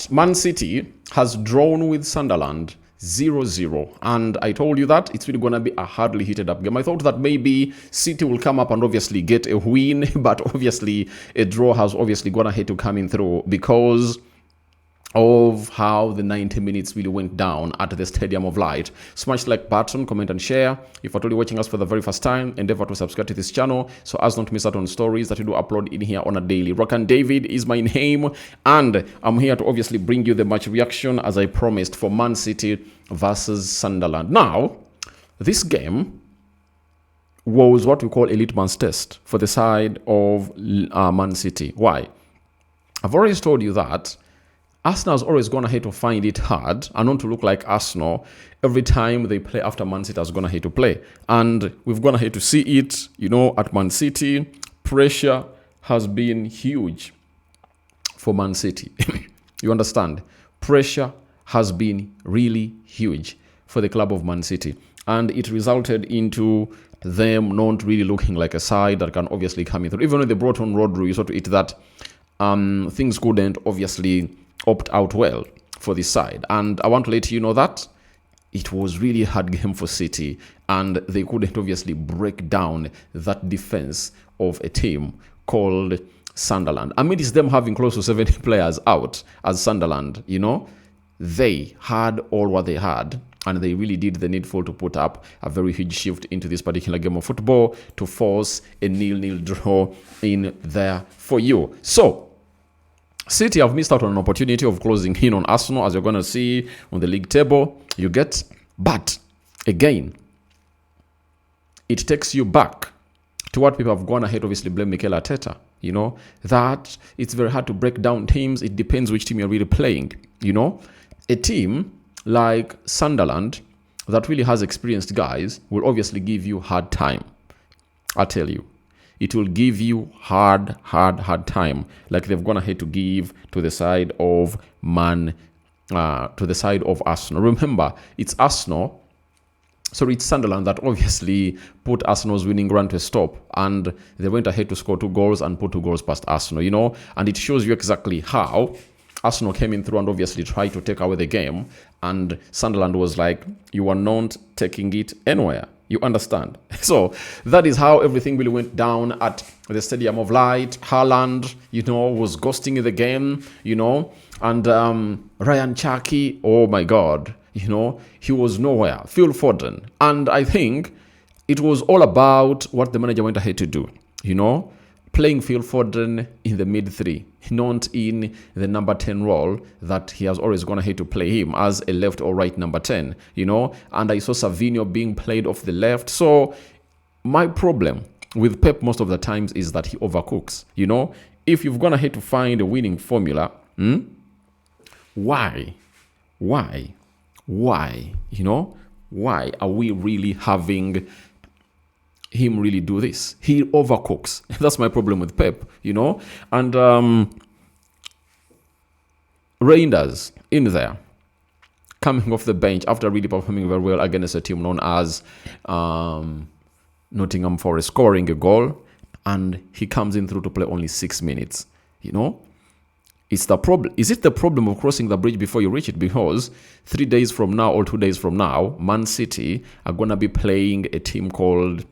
But Man City has drawn with Sunderland 0-0, and I told you that it's really going to be a hardly heated up game. I thought that maybe City will come up and obviously get a win, but obviously a draw has obviously gone ahead to come in through because of how the 90 minutes really went down at the Stadium of Light. Smash like button, comment and share. If you're totally watching us for the very first time, endeavor to subscribe to this channel so as not to miss out on stories that we do upload in here on a daily. Rokani David is my name, and I'm here to obviously bring you the match reaction as I promised for Man City versus Sunderland. Now, this game was what we call a litmus test for the side of Man City. Why? I've already told you that Arsenal's always gone ahead to find it hard and not to look like Arsenal every time they play after Man City has gone ahead to play. And we've gone ahead to see it, at Man City. Pressure has been huge for Man City. You understand? Pressure has been really huge for the club of Man City. And it resulted into them not really looking like a side that can obviously come in through. Even when they brought on Rodri, you saw to it that things couldn't obviously opt out well for this side. And I want to let you know that it was really a hard game for City, and they couldn't obviously break down that defense of a team called Sunderland. Amidst them having close to 70 players out as Sunderland, they had all what they had, and they really did the needful to put up a very huge shift into this particular game of football to force a 0-0 draw in there for you. So City have missed out on an opportunity of closing in on Arsenal, as you're going to see on the league table. You get, but again, it takes you back to what people have gone ahead, obviously blame Mikel Arteta, that it's very hard to break down teams. It depends which team you're really playing, A team like Sunderland that really has experienced guys will obviously give you hard time. I tell you. It will give you hard time, like they've gone ahead to give to the side of Arsenal. Remember, it's Sunderland that obviously put Arsenal's winning run to a stop, and they went ahead to score 2 goals and put 2 goals past Arsenal, and it shows you exactly how Arsenal came in through and obviously tried to take away the game, and Sunderland was like, you are not taking it anywhere. You understand? So that is how everything really went down at the Stadium of Light. Haaland, was ghosting in the game, and Ryan Xhaka, oh my God, he was nowhere. Phil Foden. And I think it was all about what the manager went ahead to do, playing Phil Foden in the mid-3, not in the number 10 role that he has always gone ahead to play him as a left or right number 10, and I saw Savinho being played off the left. So my problem with Pep most of the times is that he overcooks, If you've gone ahead to find a winning formula, why, why are we really having him really do this? He overcooks. That's my problem with Pep, And Reinders in there, coming off the bench after really performing very well against a team known as Nottingham Forest, scoring a goal, and he comes in through to play only 6 minutes. It's the problem. Is it the problem of crossing the bridge before you reach it? Because 3 days from now or 2 days from now, Man City are gonna be playing a team called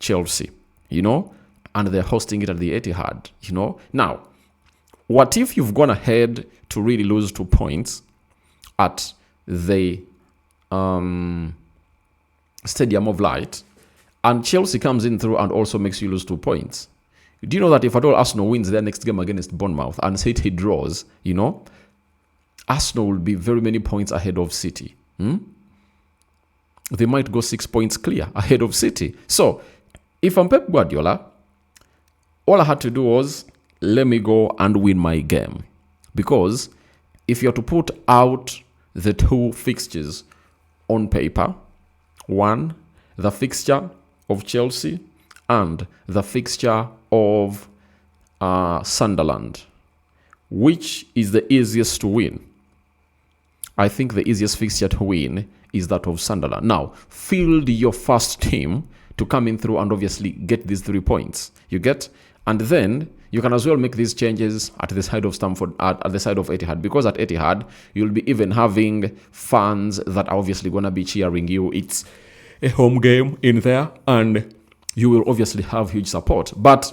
Chelsea, and they're hosting it at the Etihad, Now, what if you've gone ahead to really lose 2 points at the Stadium of Light, and Chelsea comes in through and also makes you lose 2 points? Do you know that if at all Arsenal wins their next game against Bournemouth and City draws, Arsenal will be very many points ahead of City. They might go 6 points clear ahead of City. So, if I'm Pep Guardiola, all I had to do was let me go and win my game. Because if you're to put out the 2 fixtures on paper, one, the fixture of Chelsea and the fixture of Sunderland, which is the easiest to win? I think the easiest fixture to win is that of Sunderland. Now, field your first team to come in through and obviously get these 3 points. You get? And then you can as well make these changes at the side of Stamford, at the side of Etihad, because at Etihad you'll be even having fans that are obviously going to be cheering you. It's a home game in there, and you will obviously have huge support. But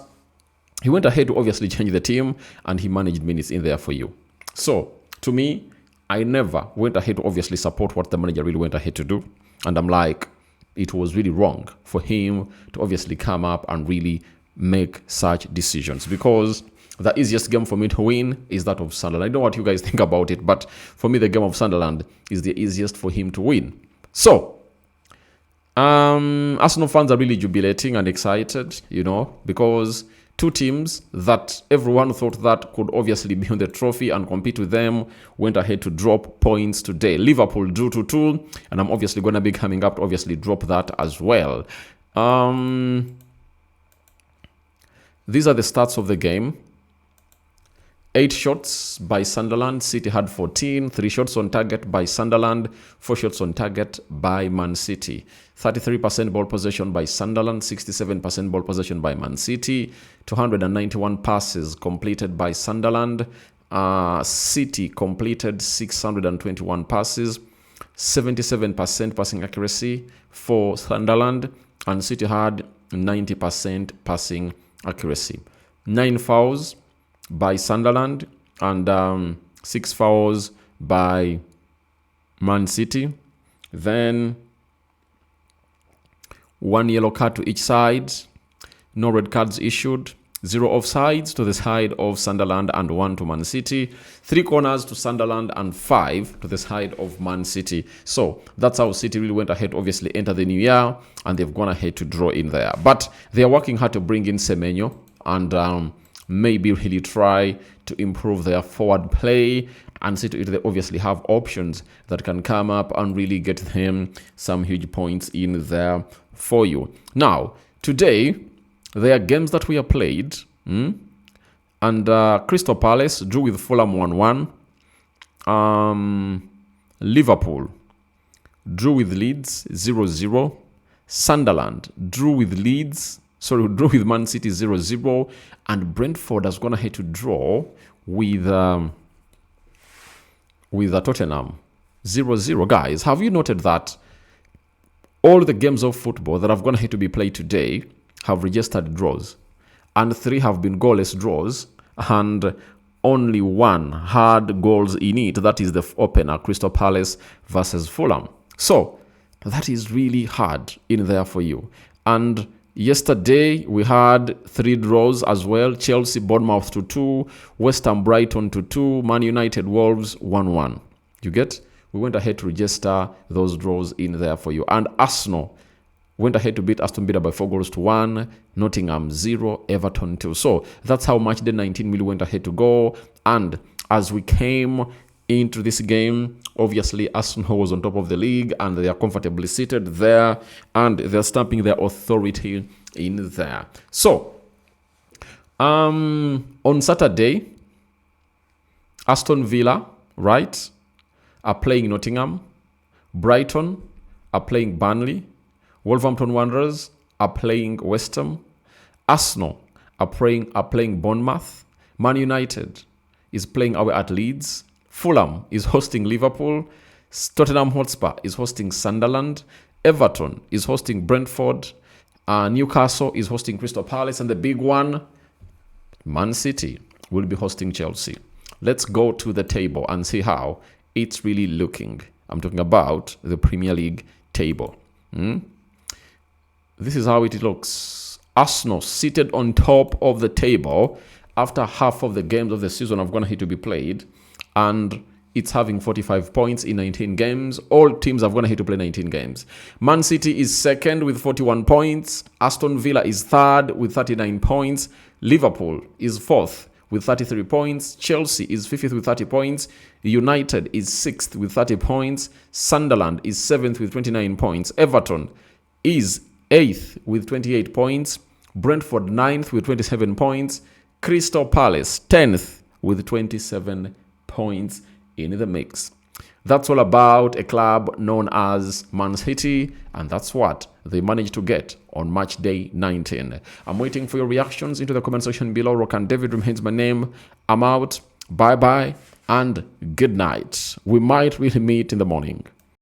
he went ahead to obviously change the team, and he managed minutes in there for you. So to me, I never went ahead to obviously support what the manager really went ahead to do. And I'm like, it was really wrong for him to obviously come up and really make such decisions, because the easiest game for me to win is that of Sunderland. I don't know what you guys think about it, but for me, the game of Sunderland is the easiest for him to win. So, Arsenal fans are really jubilating and excited, because two teams that everyone thought that could obviously be on the trophy and compete with them went ahead to drop points today. Liverpool drew 2-2, and I'm obviously going to be coming up to obviously drop that as well. These are the stats of the game. 8 shots by Sunderland. City had 14. 3 shots on target by Sunderland. 4 shots on target by Man City. 33% ball possession by Sunderland. 67% ball possession by Man City. 291 passes completed by Sunderland. City completed 621 passes. 77% passing accuracy for Sunderland. And City had 90% passing accuracy. 9 fouls by Sunderland and 6 fouls by Man City. Then 1 yellow card to each side. No red cards issued. 0 offsides to the side of Sunderland and 1 to Man City. 3 corners to Sunderland and 5 to the side of Man City. So that's how City really went ahead, obviously enter the new year, and they've gone ahead to draw in there. But they are working hard to bring in Semenyo and maybe really try to improve their forward play, and City they obviously have options that can come up and really get them some huge points in there for you. Now, today, there are games that we have played, and Crystal Palace drew with Fulham 1-1. Liverpool drew with Leeds 0-0. Sunderland drew with Man City 0-0. And Brentford has gone ahead to draw with Tottenham 0-0. Guys, have you noted that all the games of football that have gone ahead to be played today have registered draws, and 3 have been goalless draws, and only 1 had goals in it? That is the opener, Crystal Palace versus Fulham. So that is really hard in there for you. And yesterday we had 3 draws as well. Chelsea, Bournemouth 2-2, West Ham, Brighton 2-2, Man United, Wolves 1-1. You get? We went ahead to register those draws in there for you. And Arsenal went ahead to beat Aston Villa by 4-1, Nottingham 0, Everton 2. So that's how much the 19 million went ahead to go. And as we came into this game, obviously Arsenal was on top of the league, and they are comfortably seated there, and they're stamping their authority in there. So on Saturday, Aston Villa, right, are playing Nottingham. Brighton are playing Burnley. Wolverhampton Wanderers are playing West Ham. Arsenal are playing Bournemouth. Man United is playing away at Leeds. Fulham is hosting Liverpool. Tottenham Hotspur is hosting Sunderland. Everton is hosting Brentford. Newcastle is hosting Crystal Palace. And the big one, Man City, will be hosting Chelsea. Let's go to the table and see how it's really looking. I'm talking about the Premier League table. This is how it looks. Arsenal seated on top of the table after half of the games of the season have gone ahead to be played, and it's having 45 points in 19 games. All teams have gone ahead to play 19 games. Man City is second with 41 points. Aston Villa is third with 39 points. Liverpool is fourth with 33 points. Chelsea is fifth with 30 points. United is sixth with 30 points. Sunderland is seventh with 29 points. Everton is 8th with 28 points. Brentford 9th with 27 points. Crystal Palace 10th with 27 points in the mix. That's all about a club known as Man City, and that's what they managed to get on match day 19. I'm waiting for your reactions into the comment section below. Rokani David remains my name. I'm out. Bye-bye and good night. We might really meet in the morning.